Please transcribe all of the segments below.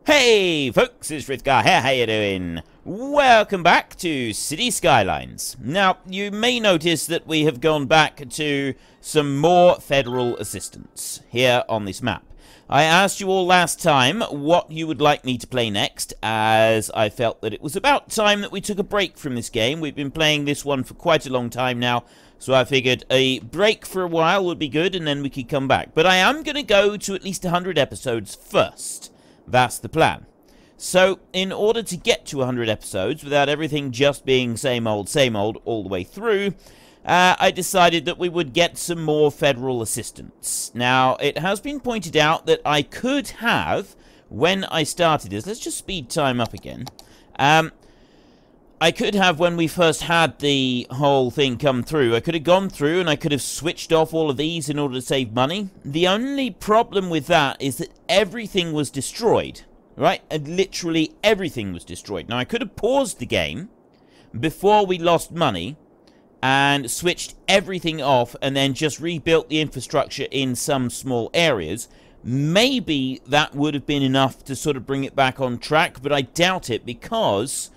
Hey folks, it's Frithgar here, how you doing? Welcome back to City Skylines. Now, you may notice that we have gone back to some more federal assistance here on this map. I asked you all last time what you would like me to play next, as I felt that it was about time that we took a break from this game. We've been playing this one for quite a long time now, so I figured a break for a while would be good, and then we could come back. But I am going to go to at least 100 episodes first. That's the plan. So, in order to get to 100 episodes, without everything just being same old all the way through, I decided that we would get some more federal assistance. Now, it has been pointed out that I could have, when I started this, let's just speed time up again, I could have, when we first had the whole thing come through, I could have gone through and I could have switched off all of these in order to save money. The only problem with that is that everything was destroyed, right? And literally everything was destroyed. Now, I could have paused the game before we lost money and switched everything off and then just rebuilt the infrastructure in some small areas. Maybe that would have been enough to sort of bring it back on track, but I doubt it because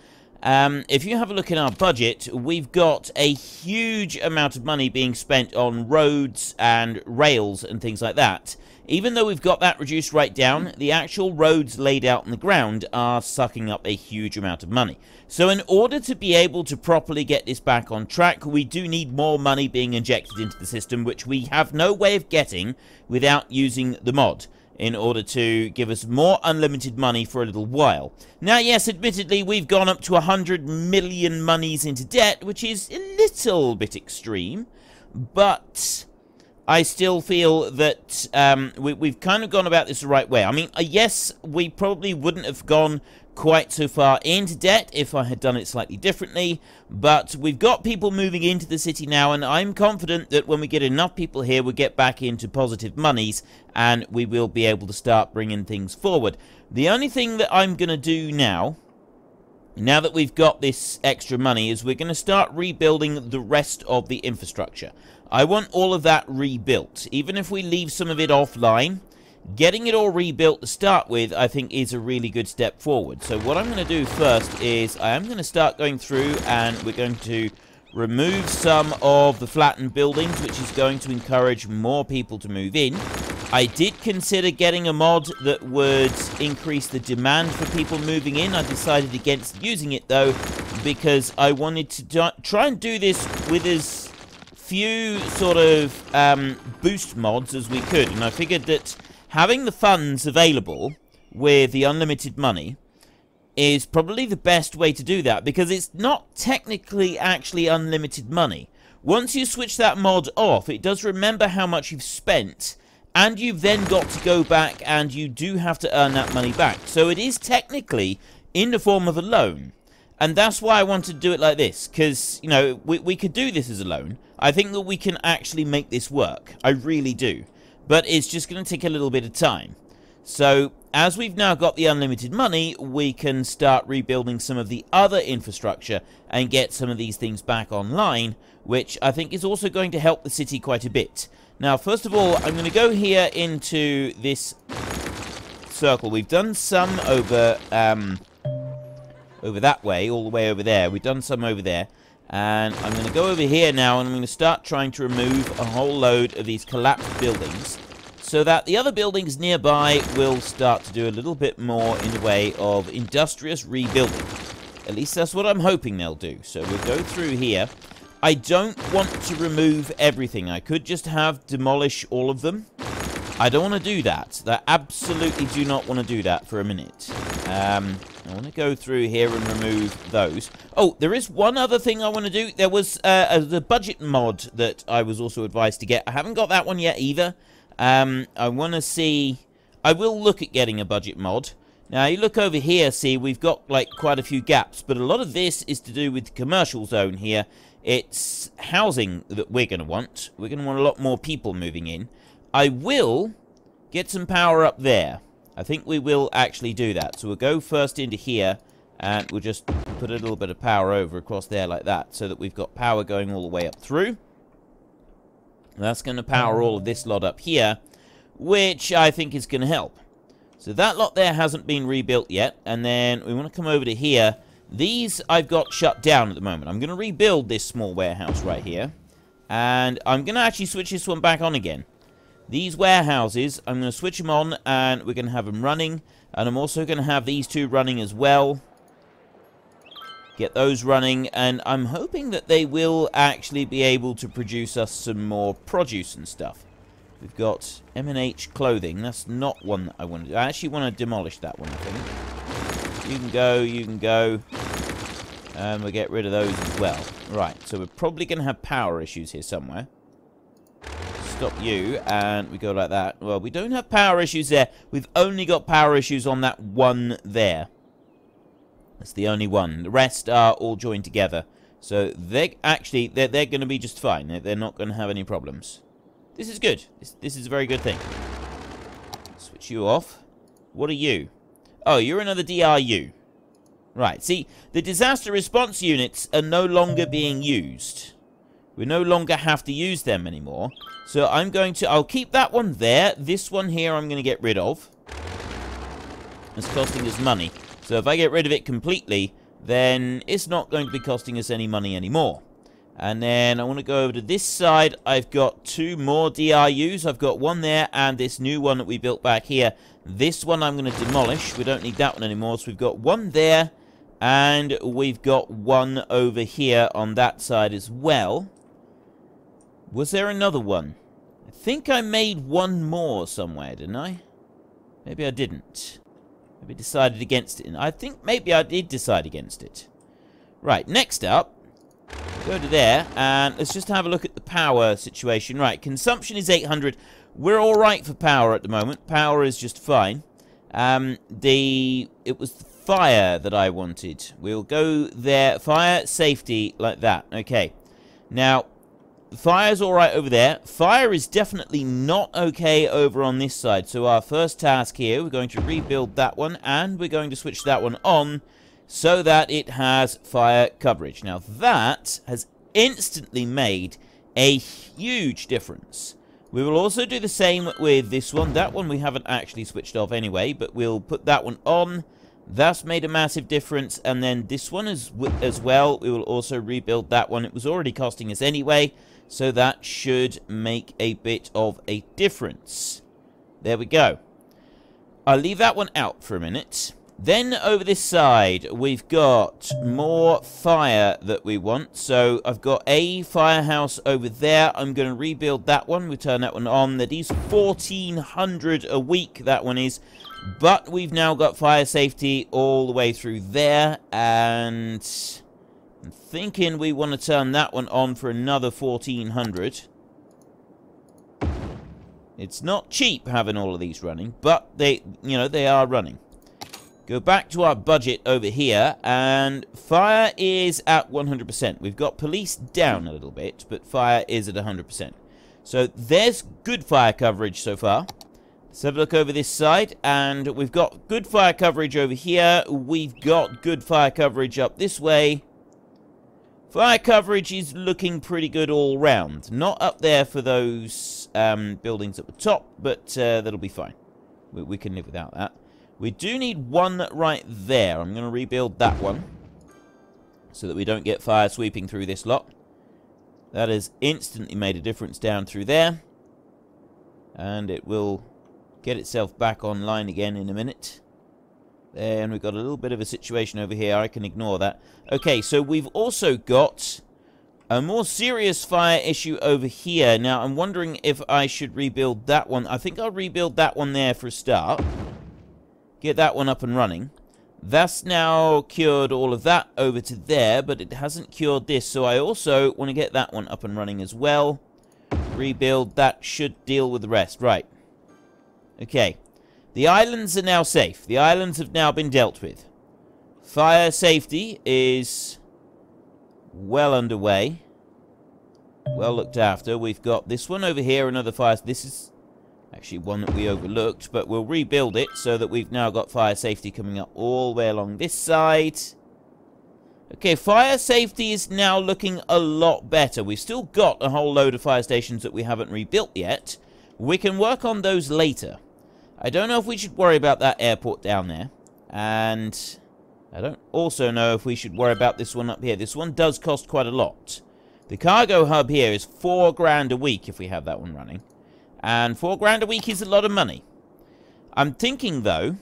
if you have a look in our budget, we've got a huge amount of money being spent on roads and rails and things like that. Even though we've got that reduced right down, the actual roads laid out on the ground are sucking up a huge amount of money. So in order to be able to properly get this back on track, we do need more money being injected into the system, which we have no way of getting without using the mod, in order to give us more unlimited money for a little while. Now, yes, admittedly, we've gone up to 100 million monies into debt, which is a little bit extreme, but I still feel that we've kind of gone about this the right way. I mean, yes, we probably wouldn't have gone quite so far into debt if I had done it slightly differently, but we've got people moving into the city now, and I'm confident that when we get enough people here, we'll get back into positive monies, and we will be able to start bringing things forward. The only thing that I'm going to do now that we've got this extra money, is we're going to start rebuilding the rest of the infrastructure. I want all of that rebuilt. Even if we leave some of it offline, getting it all rebuilt to start with, I think, is a really good step forward. So what I'm going to do first is I am going to start going through, and we're going to remove some of the flattened buildings, which is going to encourage more people to move in. I did consider getting a mod that would increase the demand for people moving in. I decided against using it, though, because I wanted to try and do this with as few sort of boost mods as we could. And I figured that having the funds available with the unlimited money is probably the best way to do that, because it's not technically actually unlimited money. Once you switch that mod off, it does remember how much you've spent, and you've then got to go back, and you do have to earn that money back. So it is technically in the form of a loan. And that's why I wanted to do it like this, because, you know, we could do this as a loan. I think that we can actually make this work. I really do. But it's just going to take a little bit of time. So, as we've now got the unlimited money, we can start rebuilding some of the other infrastructure and get some of these things back online, which I think is also going to help the city quite a bit. Now, first of all, I'm going to go here into this circle. We've done some over that way, all the way over there. We've done some over there. And I'm going to go over here now, and I'm going to start trying to remove a whole load of these collapsed buildings, so that the other buildings nearby will start to do a little bit more in the way of industrious rebuilding. At least that's what I'm hoping they'll do. So we'll go through here. I don't want to remove everything. I could just have demolish all of them. I don't want to do that. I absolutely do not want to do that for a minute. I want to go through here and remove those. Oh, there is one other thing I want to do. There was the budget mod that I was also advised to get. I haven't got that one yet either. I want to see... I will look at getting a budget mod. Now, you look over here, see, we've got, like, quite a few gaps. But a lot of this is to do with the commercial zone here. It's housing that we're going to want. We're going to want a lot more people moving in. I will get some power up there. I think we will actually do that. So we'll go first into here, and we'll just put a little bit of power over across there like that, so that we've got power going all the way up through. That's going to power all of this lot up here, which I think is going to help. So that lot there hasn't been rebuilt yet. And then we want to come over to here. These I've got shut down at the moment. I'm going to rebuild this small warehouse right here. And I'm going to actually switch this one back on again. These warehouses, I'm going to switch them on and we're going to have them running. And I'm also going to have these two running as well. Get those running. And I'm hoping that they will actually be able to produce us some more produce and stuff. We've got M&H clothing. That's not one that I want to do. I actually want to demolish that one, I think. You can go, you can go. And we'll get rid of those as well. Right, so we're probably going to have power issues here somewhere. Stop you, and we go like that. Well, we don't have power issues there. We've only got power issues on that one there. That's the only one. The rest are all joined together. So they're actually, they're going to be just fine. They're not going to have any problems. This is good. This is a very good thing. Switch you off. What are you? Oh, you're another DRU. Right, see, the disaster response units are no longer being used. We no longer have to use them anymore. So I'll keep that one there. This one here I'm going to get rid of. It's costing us money. So if I get rid of it completely, then it's not going to be costing us any money anymore. And then I want to go over to this side. I've got two more DRUs. I've got one there and this new one that we built back here. This one I'm going to demolish. We don't need that one anymore. So we've got one there. And we've got one over here on that side as well. Was there another one? I think I made one more somewhere, didn't I? Maybe I didn't. Maybe I decided against it. I think maybe I did decide against it. Right, next up, go to there, and let's just have a look at the power situation. Right, consumption is 800. We're alright for power at the moment. Power is just fine. It was fire that I wanted. We'll go there. Fire, safety, like that. Okay. Now, fire's alright over there. Fire is definitely not okay over on this side. So our first task here, we're going to rebuild that one, and we're going to switch that one on so that it has fire coverage. Now, that has instantly made a huge difference. We will also do the same with this one. That one we haven't actually switched off anyway, but we'll put that one on. That's made a massive difference. And then this one as well, we will also rebuild that one. It was already costing us anyway, so that should make a bit of a difference. There we go. I'll leave that one out for a minute. Then over this side, we've got more fire that we want. So I've got a firehouse over there. I'm going to rebuild that one. We turn that one on. That is 1,400 a week, that one is. But we've now got fire safety all the way through there. And I'm thinking we want to turn that one on for another 1,400. It's not cheap having all of these running, but they are running. Go back to our budget over here, and fire is at 100%. We've got police down a little bit, but fire is at 100%. So there's good fire coverage so far. Let's have a look over this side, and we've got good fire coverage over here. We've got good fire coverage up this way. Fire coverage is looking pretty good all round. Not up there for those buildings at the top, but that'll be fine. We can live without that. We do need one right there. I'm going to rebuild that one so that we don't get fire sweeping through this lot. That has instantly made a difference down through there. And it will get itself back online again in a minute. And we've got a little bit of a situation over here. I can ignore that. Okay, so we've also got a more serious fire issue over here. Now, I'm wondering if I should rebuild that one. I think I'll rebuild that one there for a start. Get that one up and running. That's now cured all of that over to there, but it hasn't cured this. So I also want to get that one up and running as well. Rebuild. That should deal with the rest. Right. Okay. The islands are now safe. The islands have now been dealt with. Fire safety is well underway. Well looked after. We've got this one over here, another fire. This is actually one that we overlooked, but we'll rebuild it so that we've now got fire safety coming up all the way along this side. Okay, fire safety is now looking a lot better. We've still got a whole load of fire stations that we haven't rebuilt yet. We can work on those later. I don't know if we should worry about that airport down there. And I don't also know if we should worry about this one up here. This one does cost quite a lot. The cargo hub here is $4 grand a week if we have that one running. And $4 grand a week is a lot of money. I'm thinking, though,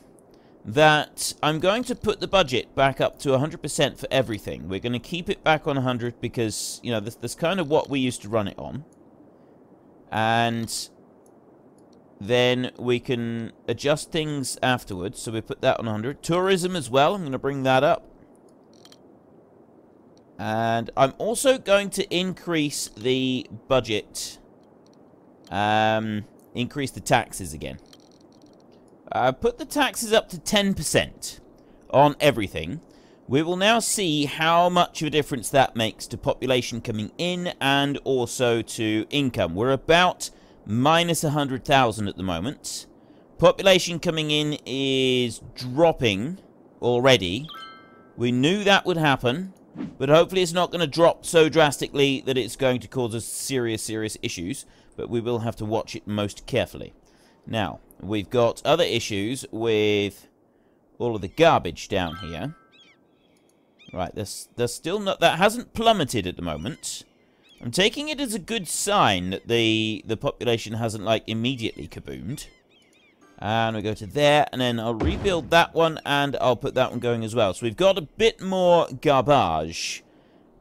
that I'm going to put the budget back up to 100% for everything. We're going to keep it back on 100 because, you know, that's kind of what we used to run it on. And then we can adjust things afterwards. So we put that on 100. Tourism as well. I'm going to bring that up. And I'm also going to increase the budget. Increase the taxes again. Put the taxes up to 10% on everything. We will now see how much of a difference that makes to population coming in and also to income. We're about minus 100,000 at the moment. Population coming in is dropping already. We knew that would happen, but hopefully it's not going to drop so drastically that it's going to cause us serious issues, but we will have to watch it most carefully. Now, we've got other issues with all of the garbage down here. Right, there's still not... That hasn't plummeted at the moment. I'm taking it as a good sign that the population hasn't, like, immediately kaboomed. And we go to there, and then I'll rebuild that one, and I'll put that one going as well. So we've got a bit more garbage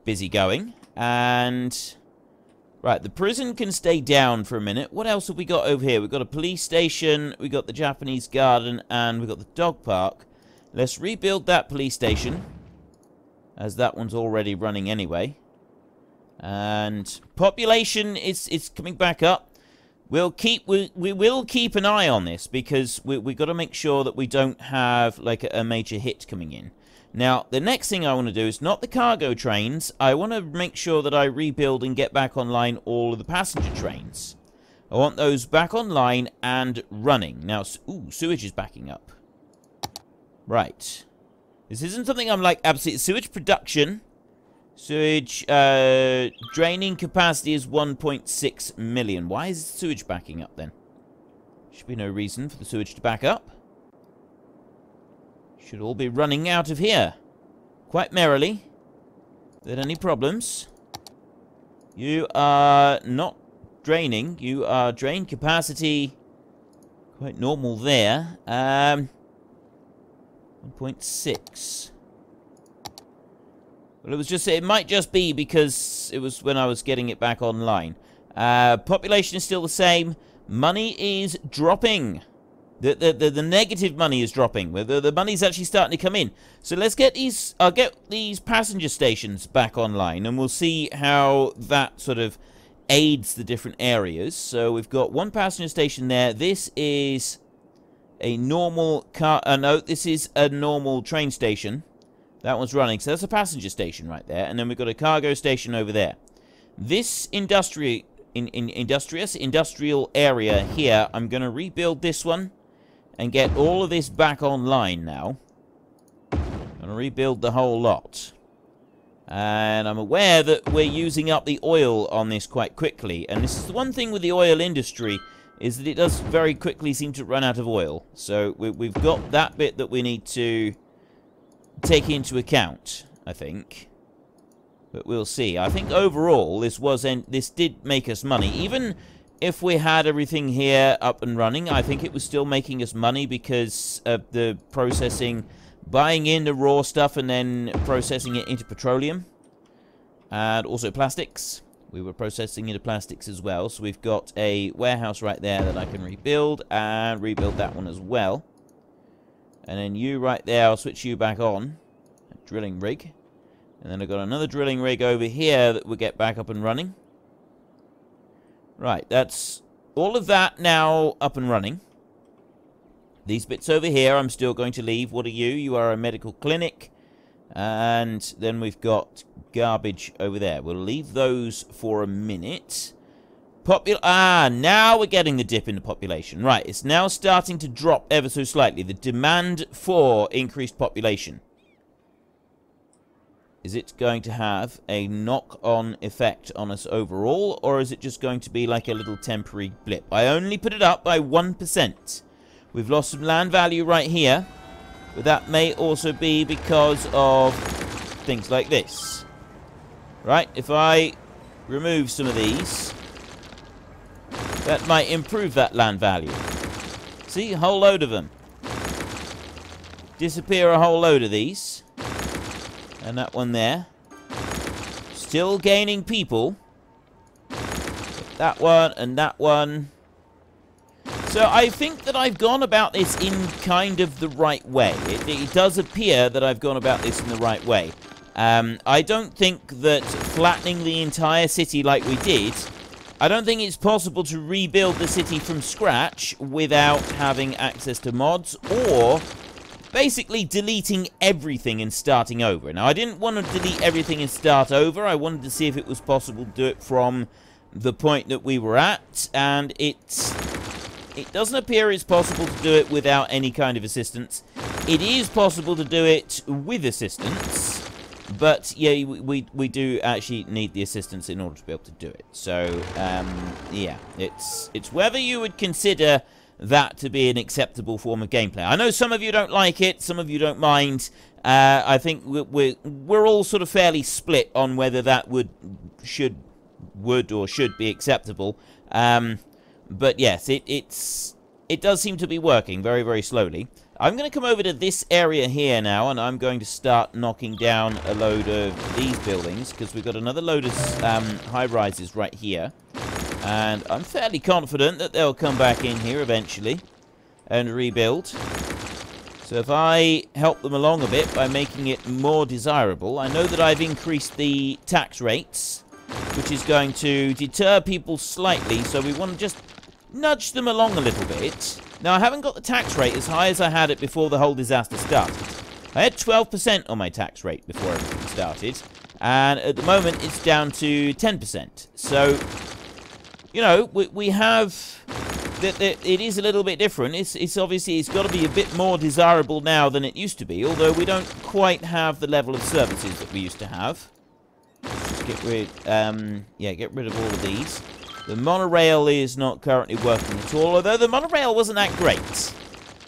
busy going. And... Right, the prison can stay down for a minute. What else have we got over here? We've got a police station, we've got the Japanese garden, and we've got the dog park. Let's rebuild that police station, as that one's already running anyway. And population is coming back up. We will keep an eye on this, because we've got to make sure that we don't have like a major hit coming in. Now, the next thing I want to do is not the cargo trains. I want to make sure that I rebuild and get back online all of the passenger trains. I want those back online and running. Now, ooh, sewage is backing up. Right. This isn't something I'm like absolutely... Sewage production. Sewage draining capacity is 1.6 million. Why is sewage backing up then? Should be no reason for the sewage to back up. Should all be running out of here quite merrily without any problems. You are not draining. You are drain capacity quite normal there. 1.6. Well, it might just be because it was when I was getting it back online. Population is still the same. Money is dropping. The negative money is dropping. The money's actually starting to come in. So let's get these... I'll get these passenger stations back online, and we'll see how that sort of aids the different areas. So we've got one passenger station there. This is a normal car... no, this is a normal train station. That one's running. So that's a passenger station right there. And then we've got a cargo station over there. This industrial area here, I'm going to rebuild this one. And get all of this back online now. I'm going to rebuild the whole lot. And I'm aware that we're using up the oil on this quite quickly. And this is the one thing with the oil industry, is that it does very quickly seem to run out of oil. So we've got that bit that we need to take into account, I think. But we'll see. I think overall, this did make us money. Even... if we had everything here up and running, I think it was still making us money because of the processing, buying in the raw stuff and then processing it into petroleum. And also plastics. We were processing into plastics as well. So we've got a warehouse right there that I can rebuild and rebuild that one as well. And then you right there, I'll switch you back on. A drilling rig. And then I've got another drilling rig over here that will get back up and running. Right, that's all of that now up and running. These bits over here I'm still going to leave. What are you? You are a medical clinic. And then we've got garbage over there. We'll leave those for a minute. Now we're getting the dip in the population. Right, it's now starting to drop ever so slightly. The demand for increased population. Is it going to have a knock-on effect on us overall, or is it just going to be like a little temporary blip? I only put it up by 1%. We've lost some land value right here. But that may also be because of things like this. Right? If I remove some of these, that might improve that land value. See? A whole load of them. Disappear a whole load of these. And that one there. Still gaining people. That one and that one. So I think that I've gone about this in kind of the right way. It does appear that I've gone about this in the right way. I don't think that flattening the entire city like we did, I don't think it's possible to rebuild the city from scratch without having access to mods or basically deleting everything and starting over. Now, I didn't want to delete everything and start over. I wanted to see if it was possible to do it from the point that we were at, and it doesn't appear it's possible to do it without any kind of assistance. It is possible to do it with assistance, but yeah, we do actually need the assistance in order to be able to do it. So, yeah, it's whether you would consider that to be an acceptable form of gameplay. I know some of you don't like it, some of you don't mind. I think we're all sort of fairly split on whether that would or should be acceptable. But yes, it does seem to be working very, very slowly. I'm going to come over to this area here now, and I'm going to start knocking down a load of these buildings, because we've got another load of high-rises right here. And I'm fairly confident that they'll come back in here eventually and rebuild. So if I help them along a bit by making it more desirable, I know that I've increased the tax rates, which is going to deter people slightly, so we want to just nudge them along a little bit. Now, I haven't got the tax rate as high as I had it before the whole disaster started. I had 12% on my tax rate before everything started, and at the moment it's down to 10%. So, you know, we have... It is a little bit different. It's obviously, it's got to be a bit more desirable now than it used to be, although we don't quite have the level of services that we used to have. Let's just get rid, get rid of all of these. The monorail is not currently working at all, although the monorail wasn't that great.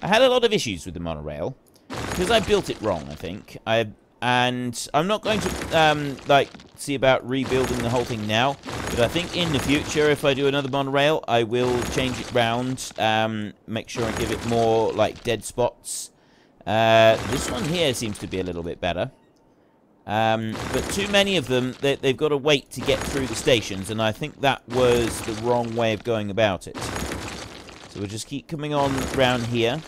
I had a lot of issues with the monorail, because I built it wrong, I think. And I'm not going to, see about rebuilding the whole thing now, but I think in the future, if I do another monorail, I will change it round, make sure I give it more, dead spots. This one here seems to be a little bit better. But too many of them, they've got to wait to get through the stations, and I think that was the wrong way of going about it. So we'll just keep coming on round here.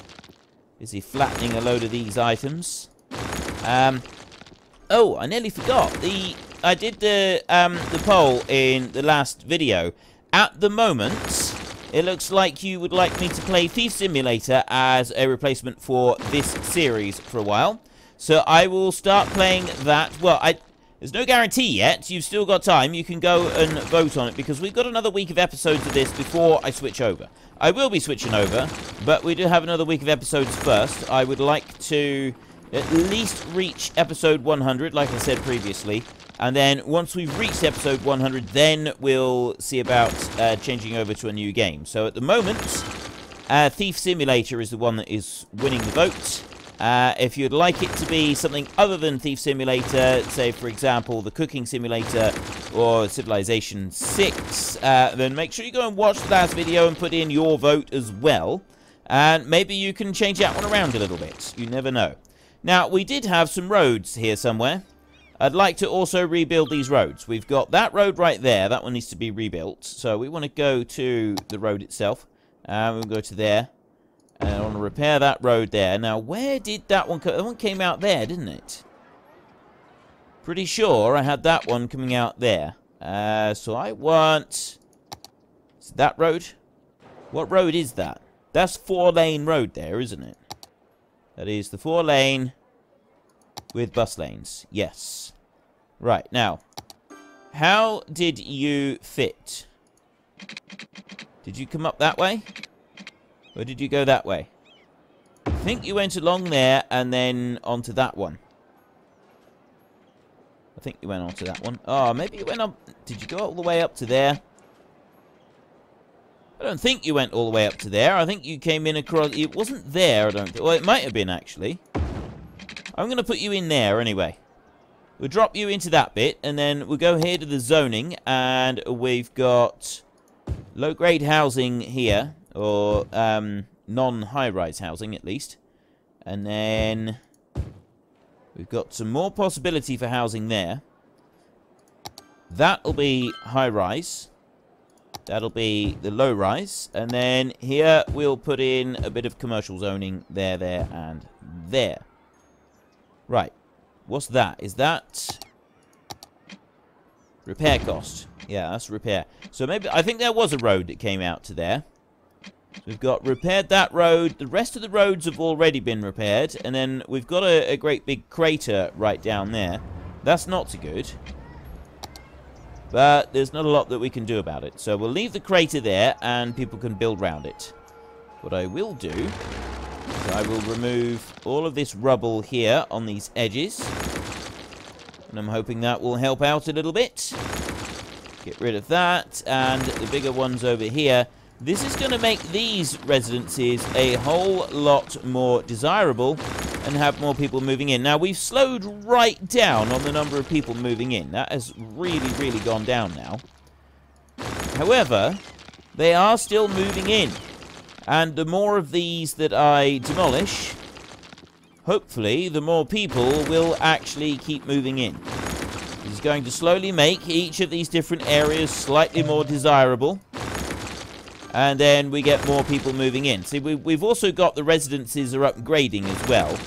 Is he flattening a load of these items? Oh, I nearly forgot. I did the poll in the last video. At the moment, it looks like you would like me to play Thief Simulator as a replacement for this series for a while. So I will start playing that. Well, there's no guarantee yet. You've still got time. You can go and vote on it, because we've got another week of episodes of this before I switch over. I will be switching over, but we do have another week of episodes first. I would like to at least reach episode 100, like I said previously. And then once we've reached episode 100, then we'll see about changing over to a new game. So at the moment, Thief Simulator is the one that is winning the vote. If you'd like it to be something other than Thief Simulator, say, for example, the Cooking Simulator or Civilization 6, then make sure you go and watch the last video and put in your vote as well. And maybe you can change that one around a little bit. You never know. Now, we did have some roads here somewhere. I'd like to also rebuild these roads. We've got that road right there. That one needs to be rebuilt. So we want to go to the road itself. We'll go to there. And I want to repair that road there. Now, where did that one come? That one came out there, didn't it? Pretty sure I had that one coming out there. So I want... Is that road? What road is that? That's 4-lane road there, isn't it? That is the 4-lane with bus lanes. Yes. Right, now. How did you fit? Did you come up that way? Or did you go that way? I think you went along there and then onto that one. I think you went onto that one. Oh, maybe you went up... Did you go all the way up to there? I don't think you went all the way up to there. I think you came in across... It wasn't there, I don't think. Well, it might have been, actually. I'm going to put you in there, anyway. We'll drop you into that bit, and then we'll go here to the zoning, and we've got low-grade housing here, or non-high-rise housing, at least. And then we've got some more possibility for housing there. That'll be high-rise. That'll be the low-rise. And then here we'll put in a bit of commercial zoning there, there, and there. Right. What's that? Is that repair cost? Yeah, that's repair. So maybe... I think there was a road that came out to there. So we've got repaired that road. The rest of the roads have already been repaired. And then we've got a great big crater right down there. That's not so good. But there's not a lot that we can do about it. So we'll leave the crater there, and people can build around it. What I will do is I will remove all of this rubble here on these edges. And I'm hoping that will help out a little bit. Get rid of that. And the bigger ones over here. This is going to make these residences a whole lot more desirable and have more people moving in. Now, we've slowed right down on the number of people moving in. That has really, really gone down now. However, they are still moving in. And the more of these that I demolish, hopefully, the more people will actually keep moving in. This is going to slowly make each of these different areas slightly more desirable. And then we get more people moving in. See, we've also got the residences are upgrading as well.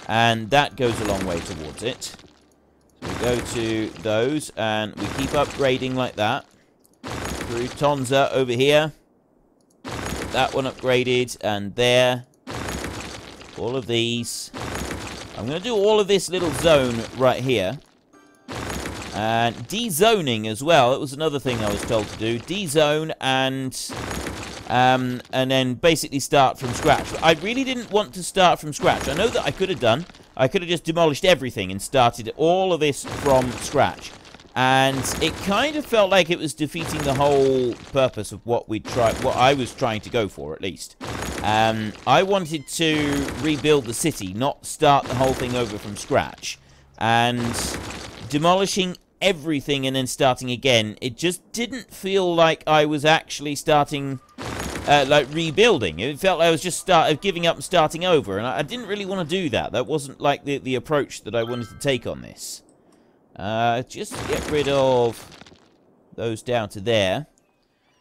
And that goes a long way towards it. So we go to those, and we keep upgrading like that. Through Tonza over here. Get that one upgraded, and there. All of these. I'm going to do all of this little zone right here. And dezoning as well. That was another thing I was told to do. Dezone and then basically start from scratch. But I really didn't want to start from scratch. I know that I could have done. I could have just demolished everything and started all of this from scratch. And it kind of felt like it was defeating the whole purpose of what I was trying to go for, at least. I wanted to rebuild the city, not start the whole thing over from scratch. And demolishing everything and then starting again, it just didn't feel like I was actually starting... like rebuilding. It felt like I was just giving up and starting over, and I didn't really want to do that. That wasn't like the approach that I wanted to take on this. Just get rid of those down to there.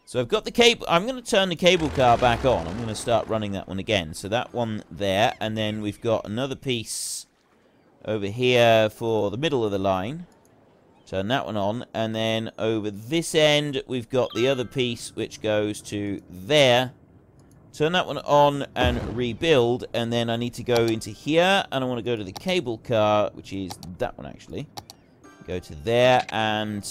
So I've got the cable. I'm going to turn the cable car back on. I'm going to start running that one again. So that one there, and then we've got another piece over here for the middle of the line. Turn that one on, and then over this end, we've got the other piece, which goes to there. Turn that one on and rebuild, and then I need to go into here, and I want to go to the cable car, which is that one, actually. Go to there, and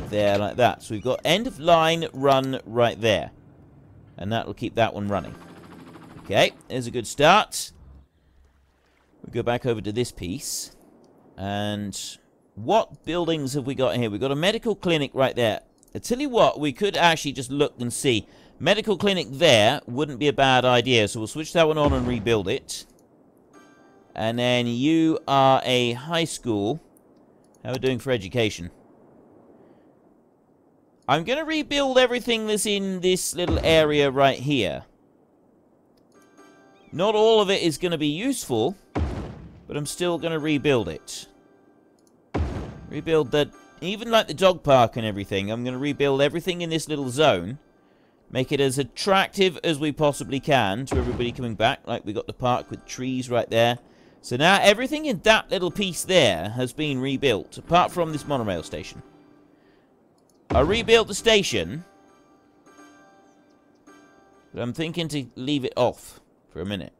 there, like that. So we've got end of line run right there. And that will keep that one running. Okay, there's a good start. We'll go back over to this piece, and... what buildings have we got here? We've got a medical clinic right there. I tell you what, we could actually just look and see. Medical clinic there wouldn't be a bad idea. So we'll switch that one on and rebuild it. And then you are a high school. How are we doing for education? I'm going to rebuild everything that's in this little area right here. Not all of it is going to be useful, but I'm still going to rebuild it. Rebuild that, even like the dog park and everything. I'm going to rebuild everything in this little zone. Make it as attractive as we possibly can to everybody coming back. Like we got the park with trees right there. So now everything in that little piece there has been rebuilt. Apart from this monorail station. I rebuilt the station. But I'm thinking to leave it off for a minute.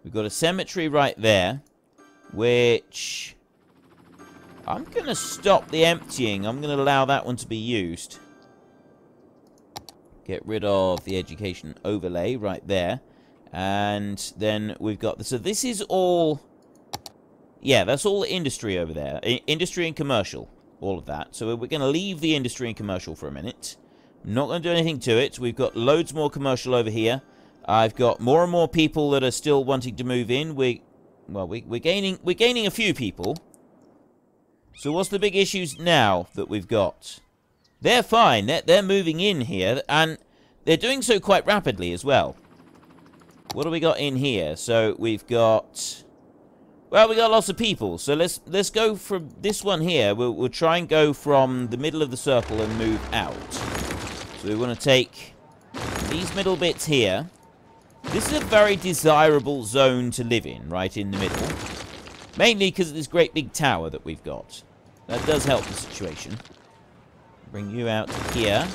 We've got a cemetery right there. Which... I'm going to stop the emptying. I'm going to allow that one to be used. Get rid of the education overlay right there. And then we've got... so this is all... yeah, that's all industry over there. Industry and commercial. All of that. So we're going to leave the industry and commercial for a minute. I'm not going to do anything to it. We've got loads more commercial over here. I've got more and more people that are still wanting to move in. We're gaining a few people. So what's the big issues now that we've got? They're fine. They're moving in here, and they're doing so quite rapidly as well. What do we got in here? So we've got... Well, we got lots of people. So let's go from this one here. We'll try and go from the middle of the circle and move out. So we want to take these middle bits here. This is a very desirable zone to live in, right in the middle. Mainly because of this great big tower that we've got. That does help the situation. Bring you out here.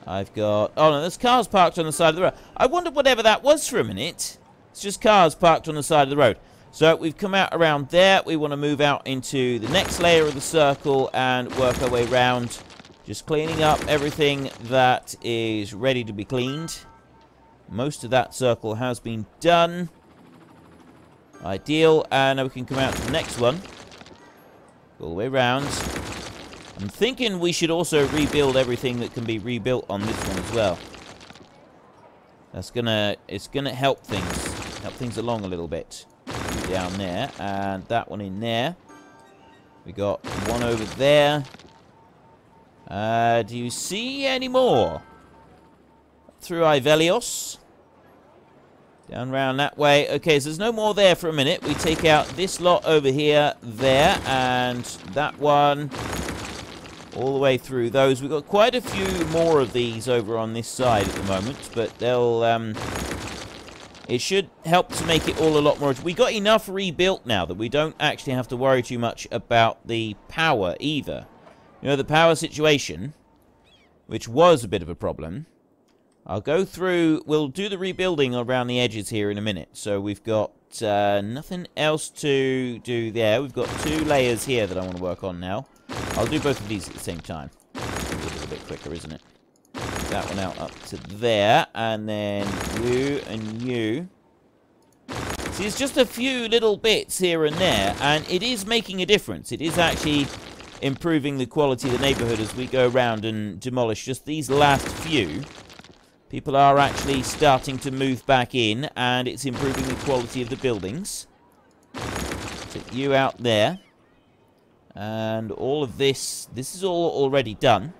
I've got... Oh, no, there's cars parked on the side of the road. I wondered whatever that was for a minute. It's just cars parked on the side of the road. So we've come out around there. We want to move out into the next layer of the circle and work our way around. Just cleaning up everything that is ready to be cleaned. Most of that circle has been done. Ideal. And now we can come out to the next one. All the way around. I'm thinking we should also rebuild everything that can be rebuilt on this one as well. It's gonna help things along a little bit. Down there, and that one in there. We got one over there. Do you see any more? Through Ivelios. Down round that way. Okay, so there's no more there for a minute. We take out this lot over here, there, and that one. All the way through those. We've got quite a few more of these over on this side at the moment, but they'll... It should help to make it all a lot more... We got enough rebuilt now that we don't actually have to worry too much about the power either. You know, the power situation, which was a bit of a problem. I'll go through... We'll do the rebuilding around the edges here in a minute. So we've got nothing else to do there. We've got 2 layers here that I want to work on now. I'll do both of these at the same time. It's a little bit quicker, isn't it? That one out up to there, and then you and you. See, it's just a few little bits here and there, and it is making a difference. It is actually improving the quality of the neighborhood as we go around and demolish just these last few. People are actually starting to move back in, and it's improving the quality of the buildings. Take you out there. And all of this is all already done.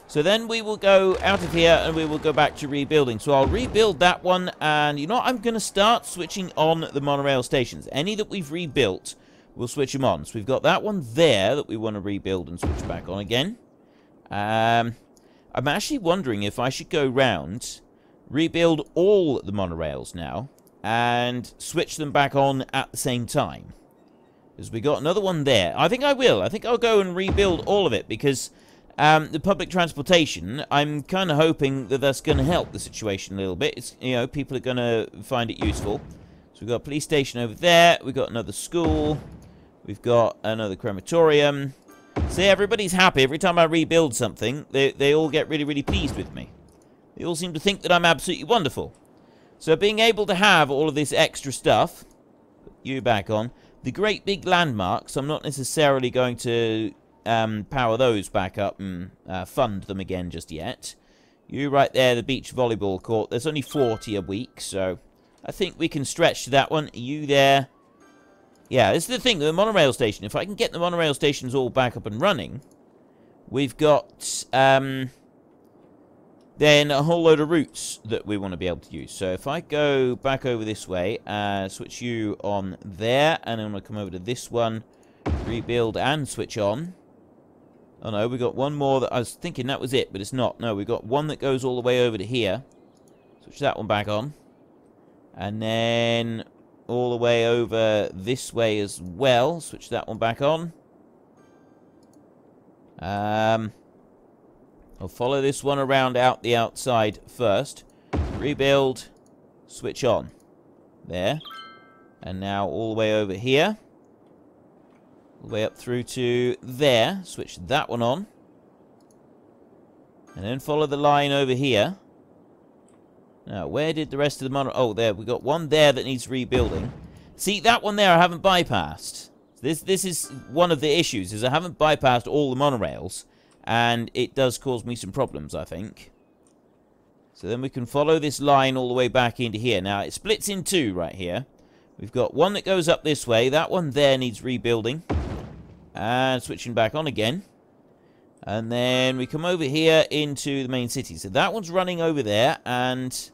So then we will go out of here and we will go back to rebuilding. So I'll rebuild that one, and you know what? I'm going to start switching on the monorail stations. Any that we've rebuilt, we'll switch them on. So we've got that one there that we want to rebuild and switch back on again. I'm actually wondering if I should go round, rebuild all the monorails now, and switch them back on at the same time. Because we got another one there. I think I will. I think I'll go and rebuild all of it, because... the public transportation, I'm kind of hoping that that's going to help the situation a little bit. It's, you know, people are going to find it useful. So we've got a police station over there. We've got another school. We've got another crematorium. See, everybody's happy. Every time I rebuild something, they all get really, really pleased with me. They all seem to think that I'm absolutely wonderful. So being able to have all of this extra stuff, put you back on, the great big landmarks, I'm not necessarily going to... power those back up and fund them again just yet. You right there, the beach volleyball court. There's only 40 a week, so I think we can stretch to that one. You there. Yeah, this is the thing, the monorail station. If I can get the monorail stations all back up and running, we've got then a whole load of routes that we want to be able to use. So if I go back over this way, switch you on there, and I'm going to come over to this one, rebuild and switch on. Oh no, we got one more that I was thinking that was it, but it's not. No, we got one that goes all the way over to here. Switch that one back on. And then all the way over this way as well. Switch that one back on. I'll follow this one around out the outside first. Rebuild. Switch on. There. And now all the way over here. All the way up through to there. Switch that one on. And then follow the line over here. Now, where did the rest of the monorail... Oh, there. We got one there that needs rebuilding. See, that one there I haven't bypassed. This is one of the issues, is I haven't bypassed all the monorails. And it does cause me some problems, I think. So then we can follow this line all the way back into here. Now, it splits in two right here. We've got one that goes up this way. That one there needs rebuilding. And switching back on again. And then we come over here into the main city. So that one's running over there, and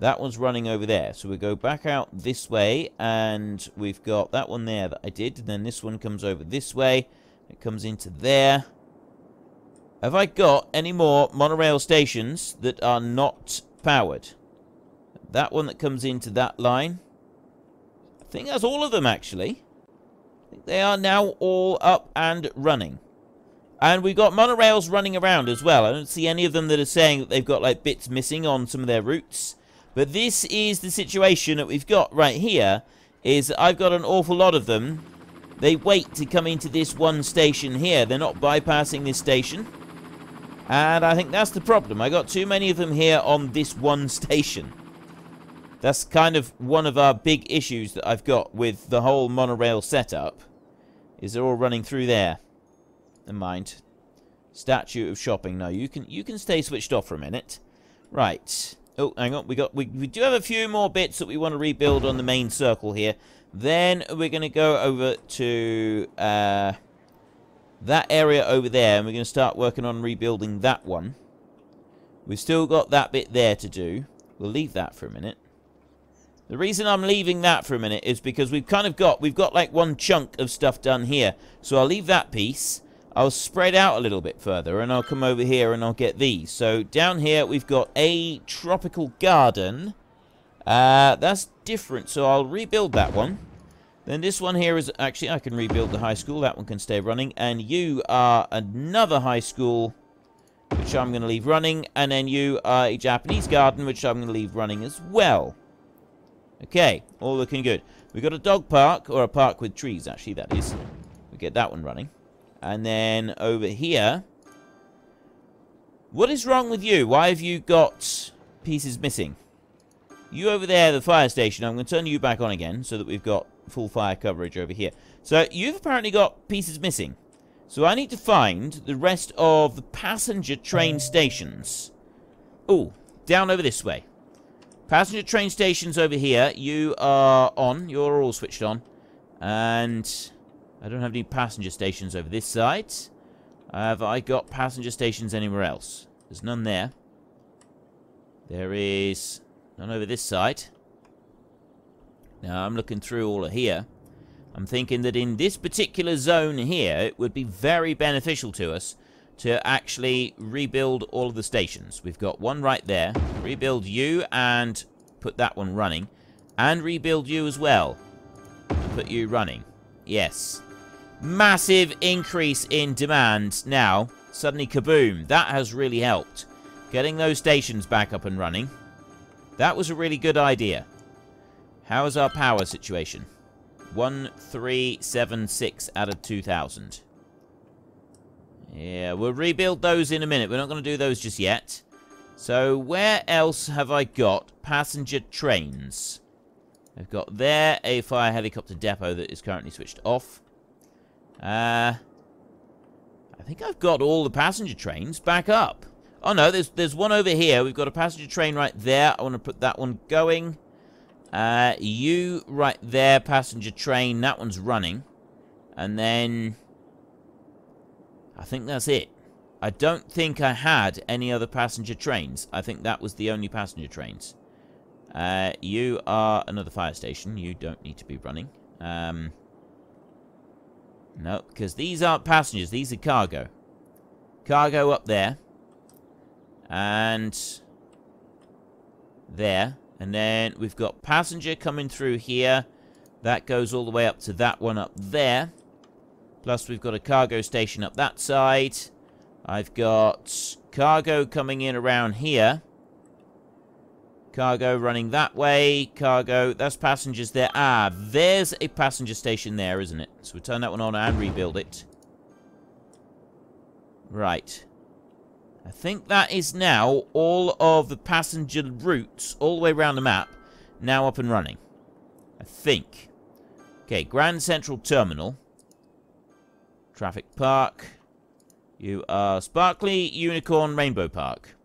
that one's running over there. So we go back out this way, and we've got that one there that I did. And then this one comes over this way. It comes into there. Have I got any more monorail stations that are not powered? That one that comes into that line. I think that's all of them, actually. I think they are now all up and running. And we've got monorails running around as well. I don't see any of them that are saying that they've got, like, bits missing on some of their routes. But this is the situation that we've got right here, is that I've got an awful lot of them. They wait to come into this one station here. They're not bypassing this station. And I think that's the problem. I got too many of them here on this one station. That's kind of one of our big issues that I've got with the whole monorail setup. Is they're all running through there. Never mind. Statue of shopping. No, you can stay switched off for a minute. Right. Oh, hang on. We do have a few more bits that we want to rebuild on the main circle here. Then we're going to go over to that area over there, and we're going to start working on rebuilding that one. We've still got that bit there to do. We'll leave that for a minute. The reason I'm leaving that for a minute is because we've got like one chunk of stuff done here. So I'll leave that piece. I'll spread out a little bit further, and I'll come over here and I'll get these. So down here we've got a tropical garden. That's different, so I'll rebuild that one. Then this one here is... Actually, I can rebuild the high school. That one can stay running. And you are another high school, which I'm going to leave running. And then you are a Japanese garden, which I'm going to leave running as well. Okay, all looking good. We've got a dog park, or a park with trees, actually, that is. We get that one running. And then over here... What is wrong with you? Why have you got pieces missing? You over there, the fire station, I'm going to turn you back on again, so that we've got full fire coverage over here. So, you've apparently got pieces missing. So, I need to find the rest of the passenger train stations. Oh, down over this way. Passenger train stations over here. You are on. You're all switched on. And I don't have any passenger stations over this side. Have I got passenger stations anywhere else? There's none there. There is none over this side. Now, I'm looking through all of here. I'm thinking that in this particular zone here, it would be very beneficial to us to actually rebuild all of the stations. We've got one right there. Rebuild you and put that one running. And rebuild you as well. And put you running. Yes. Massive increase in demand now. Suddenly, kaboom. That has really helped. Getting those stations back up and running. That was a really good idea. How is our power situation? 1376 out of 2000. Yeah, we'll rebuild those in a minute. We're not going to do those just yet. So, where else have I got passenger trains? I've got there a fire helicopter depot that is currently switched off. I think I've got all the passenger trains back up. Oh no, there's one over here. We've got a passenger train right there. I want to put that one going. You right there, passenger train. That one's running. And then I think that's it. I don't think I had any other passenger trains. I think that was the only passenger trains. You are another fire station. You don't need to be running. No, because these aren't passengers. These are cargo. Cargo up there. And there. And then we've got passenger coming through here. That goes all the way up to that one up there. Plus we've got a cargo station up that side. I've got cargo coming in around here. Cargo running that way. Cargo, that's passengers there. Ah, there's a passenger station there, isn't it? So we'll turn that one on and rebuild it. Right. I think that is now all of the passenger routes all the way around the map now up and running. I think. Okay, Grand Central Terminal. Traffic Park. You are Sparkly Unicorn Rainbow Park.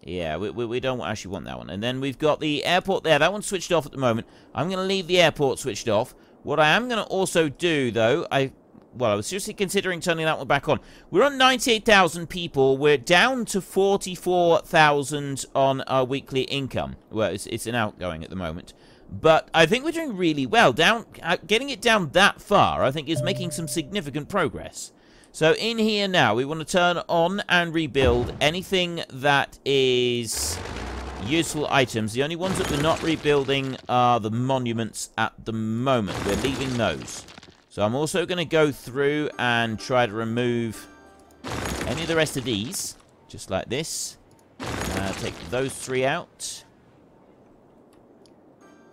Yeah, we don't actually want that one. And then we've got the airport there. That one's switched off at the moment. I'm going to leave the airport switched off. What I am going to also do, though, I was seriously considering turning that one back on. We're on 98,000 people. We're down to 44,000 on our weekly income. Well, it's an outgoing at the moment. But I think we're doing really well. Getting it down that far, I think, is making some significant progress. So in here now, we want to turn on and rebuild anything that is useful items. The only ones that we're not rebuilding are the monuments at the moment. We're leaving those. So I'm also going to go through and try to remove any of the rest of these, just like this. Take those 3 out.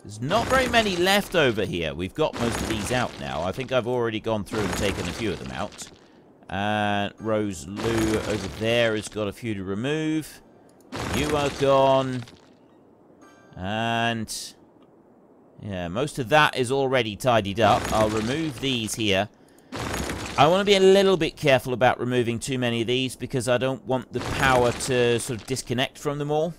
There's not very many left over here. We've got most of these out now. I think I've already gone through and taken a few of them out. And Rose Lou over there has got a few to remove. You are gone. And yeah, most of that is already tidied up. I'll remove these here. I want to be a little bit careful about removing too many of these because I don't want the power to sort of disconnect from them all.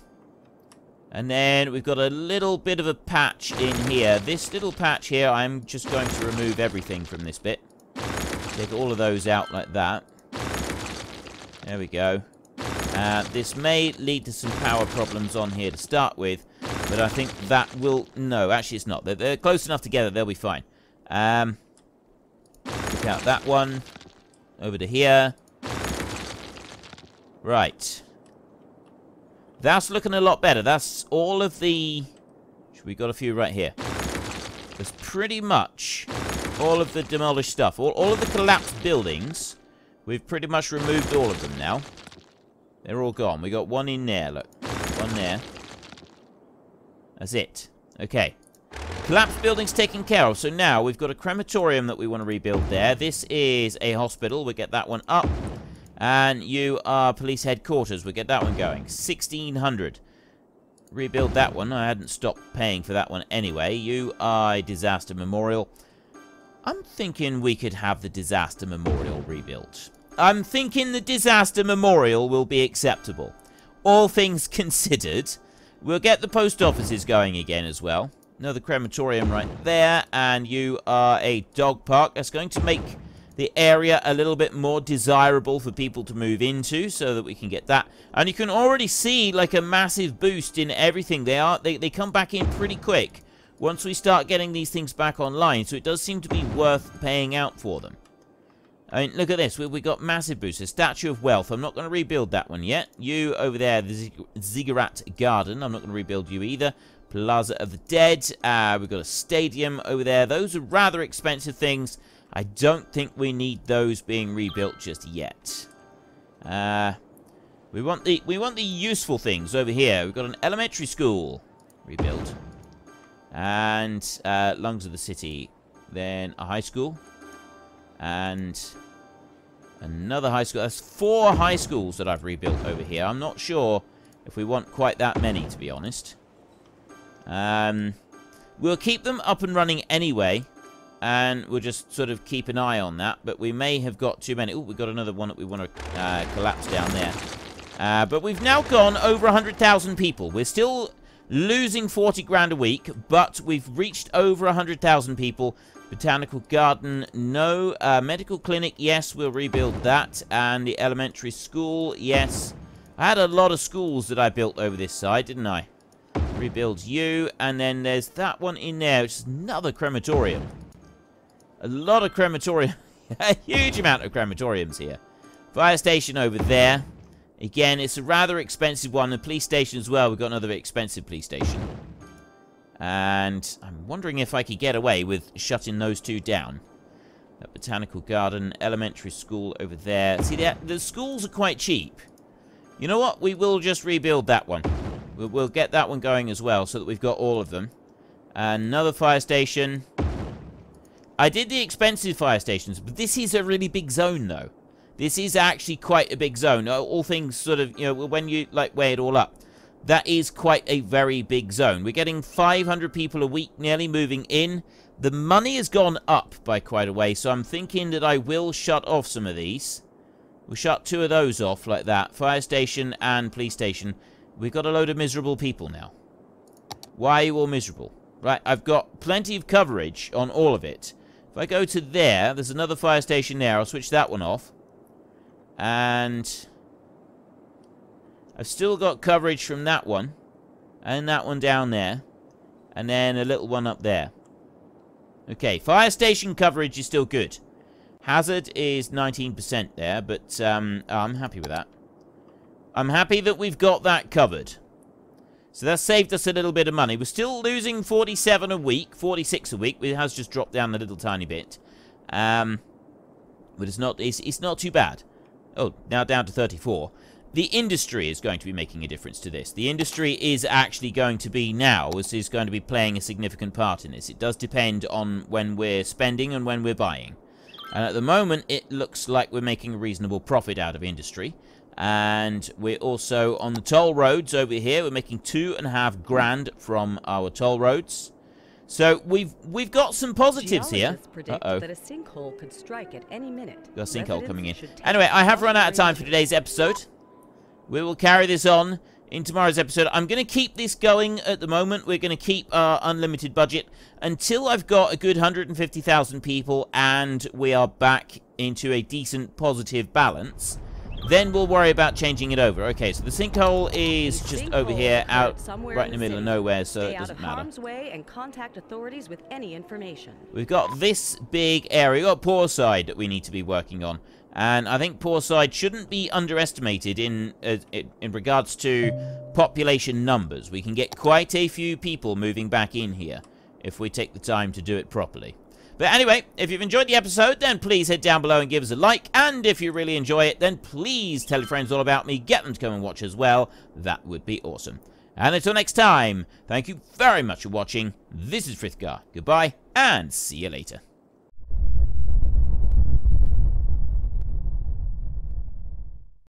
And then we've got a little bit of a patch in here. This little patch here, I'm just going to remove everything from this bit. Take all of those out like that. There we go. This may lead to some power problems on here to start with, but I think that will... No, actually it's not. They're close enough together, they'll be fine. Take out that one. Over to here. Right. That's looking a lot better. That's all of the... We got a few right here. That's pretty much all of the demolished stuff. All of the collapsed buildings. We've pretty much removed all of them now. They're all gone. We got one in there, look. One there. That's it. Okay. Collapsed buildings taken care of. So now we've got a crematorium that we want to rebuild there. This is a hospital. We'll get that one up. And you are police headquarters. We'll get that one going. 1,600. Rebuild that one. I hadn't stopped paying for that one anyway. You are a disaster memorial. I'm thinking we could have the disaster memorial rebuilt. I'm thinking the disaster memorial will be acceptable. All things considered. We'll get the post offices going again as well. Another crematorium right there. And you are a dog park. That's going to make the area a little bit more desirable for people to move into so that we can get that. And you can already see like a massive boost in everything. They come back in pretty quick once we start getting these things back online. So it does seem to be worth paying out for them. I mean, look at this. We got massive boosts. A Statue of Wealth. I'm not going to rebuild that one yet. You over there, the Ziggurat Garden. I'm not going to rebuild you either. Plaza of the Dead. We've got a stadium over there. Those are rather expensive things. I don't think we need those being rebuilt just yet. We want the useful things over here. We've got an elementary school rebuilt. And Lungs of the City. Then a high school. And another high school. That's 4 high schools that I've rebuilt over here. I'm not sure if we want quite that many, to be honest. We'll keep them up and running anyway. And we'll just sort of keep an eye on that. But we may have got too many. Oh, we've got another one that we want to collapse down there. But we've now gone over 100,000 people. We're still losing 40 grand a week. But we've reached over 100,000 people. Botanical Garden, no. Medical Clinic, yes, we'll rebuild that. And the elementary school, yes. I had a lot of schools that I built over this side, didn't I? Rebuild you. And then there's that one in there, which is another crematorium. A lot of crematorium. A huge amount of crematoriums here. Fire station over there. Again, it's a rather expensive one. The police station as well. We've got another expensive police station. And I'm wondering if I could get away with shutting those 2 down. That Botanical Garden, elementary school over there. See, the schools are quite cheap. You know what? We will just rebuild that one. We'll get that one going as well so that we've got all of them. Another fire station. I did the expensive fire stations, but this is a really big zone, though. This is actually quite a big zone. All things sort of, you know, when you, like, weigh it all up. That is quite a very big zone. We're getting 500 people a week nearly moving in. The money has gone up by quite a way, so I'm thinking that I will shut off some of these. We'll shut 2 of those off like that. Fire station and police station. We've got a load of miserable people now. Why are you all miserable? Right, I've got plenty of coverage on all of it. If I go to there, there's another fire station there. I'll switch that one off. And I've still got coverage from that one. And that one down there. And then a little one up there. Okay, fire station coverage is still good. Hazard is 19% there, but I'm happy with that. I'm happy that we've got that covered. So that's saved us a little bit of money. We're still losing 47 a week, 46 a week. It has just dropped down a little tiny bit. But it's not too bad. Oh, now down to 34. The industry is going to be making a difference to this. The industry is actually going to be is going to be playing a significant part in this. It does depend on when we're spending and when we're buying. And at the moment, it looks like we're making a reasonable profit out of industry. And we're also on the toll roads over here. We're making $2.5 grand from our toll roads. So we've got some positives here. Uh-oh. That a sinkhole could strike at any minute. Got a sinkhole coming in. Anyway, I have run out of time for today's episode. We will carry this on in tomorrow's episode. I'm going to keep this going at the moment. We're going to keep our unlimited budget until I've got a good 150,000 people and we are back into a decent positive balance. Then we'll worry about changing it over. Okay, so the sinkhole is just over here, out right in the middle of nowhere, so it doesn't matter. Harm's way and contact authorities with any information. We've got this big area. We've got Poor Side that we need to be working on. And I think Poor Side shouldn't be underestimated in regards to population numbers. We can get quite a few people moving back in here if we take the time to do it properly. But anyway, if you've enjoyed the episode, then please head down below and give us a like. And if you really enjoy it, then please tell your friends all about me. Get them to come and watch as well. That would be awesome. And until next time, thank you very much for watching. This is Frithgar. Goodbye, and see you later.